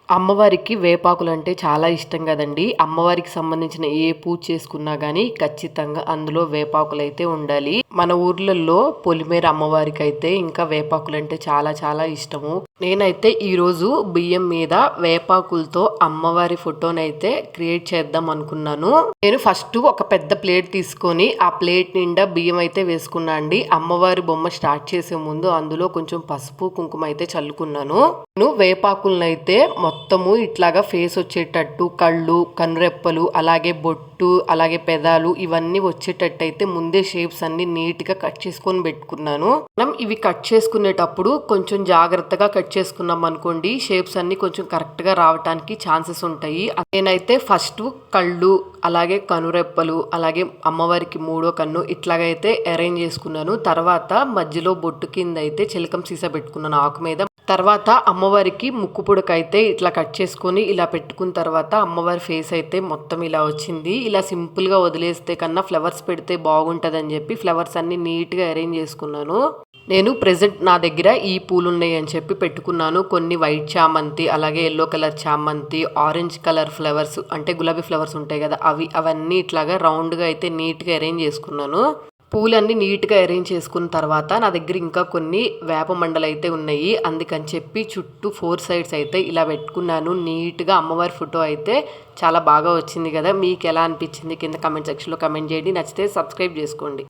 అమ్మవారికి వేపాకులంటే చాలా ఇష్టం కదండీ! అమ్మవారికి సంబంధించిన ఏ పూజ చేసుకున్నా గానీ ఖచ్చితంగా అందులో వేపాకులైతే ఉండాలి. మన ఊర్లలో పొలిమేర అమ్మవారికైతే ఇంకా వేపాకులంటే చాలా చాలా ఇష్టము. నేనైతే ఈరోజు బియ్యం మీద వేపాకులతో అమ్మవారి ఫోటోనైతే క్రియేట్ చేద్దాం అనుకున్నాను. నేను ఫస్ట్ ఒక పెద్ద ప్లేట్ తీసుకొని ఆ ప్లేట్ నిండా బియ్యం అయితే వేసుకున్నా అండి. అమ్మవారి బొమ్మ స్టార్ట్ చేసే ముందు అందులో కొంచెం పసుపు కుంకుమ అయితే చల్లుకున్నాను. నేను వేపాకులనైతే మొత్తము ఇట్లాగా ఫేస్ వచ్చేటట్టు కళ్ళు, కనురెప్పలు, అలాగే బొట్టు, అలాగే పెదాలు ఇవన్నీ వచ్చేటట్టు అయితే ముందే షేప్స్ అన్ని నీట్ గా కట్ చేసుకొని పెట్టుకున్నాను. మనం ఇవి కట్ చేసుకునేటప్పుడు కొంచెం జాగ్రత్తగా కట్ చేసుకున్నాం అనుకోండి, షేప్స్ అన్ని కొంచెం కరెక్ట్ గా రావడానికి ఛాన్సెస్ ఉంటాయి. నేనైతే ఫస్ట్ కళ్ళు, అలాగే కనురెప్పలు, అలాగే అమ్మవారికి మూడో కన్ను ఇట్లాగైతే అరేంజ్ చేసుకున్నాను. తర్వాత మధ్యలో బొట్టు కింద అయితే చిలకం సీసా పెట్టుకున్నాను ఆకు మీద. తర్వాత అమ్మవారికి ముక్కు పుడకైతే ఇట్లా కట్ చేసుకొని ఇలా పెట్టుకున్న తర్వాత అమ్మవారి ఫేస్ అయితే మొత్తం ఇలా వచ్చింది. ఇలా సింపుల్ గా వదిలేస్తే కన్నా ఫ్లవర్స్ పెడితే బాగుంటదని చెప్పి ఫ్లవర్స్ అన్ని నీట్ గా అరేంజ్ చేసుకున్నాను. నేను ప్రెజెంట్ నా దగ్గర ఈ పూలు ఉన్నాయి అని చెప్పి పెట్టుకున్నాను. కొన్ని వైట్ చామంతి, అలాగే ఎల్లో కలర్ చామంతి, ఆరెంజ్ కలర్ ఫ్లవర్స్ అంటే గులాబీ ఫ్లవర్స్ ఉంటాయి కదా అవన్నీ ఇట్లాగా రౌండ్ గా అయితే నీట్ గా అరేంజ్ చేసుకున్నాను. పూలన్నీ నీట్గా అరేంజ్ చేసుకున్న తర్వాత నా దగ్గర ఇంకా కొన్ని వేప మండలు అయితే ఉన్నాయి. అందుకని చెప్పి చుట్టూ 4 సైడ్స్ అయితే ఇలా పెట్టుకున్నాను. నీట్గా అమ్మవారి ఫోటో అయితే చాలా బాగా వచ్చింది కదా. మీకు ఎలా అనిపించింది కింద కామెంట్ సెక్షన్లో కామెంట్ చేయండి. నచ్చితే సబ్స్క్రైబ్ చేసుకోండి.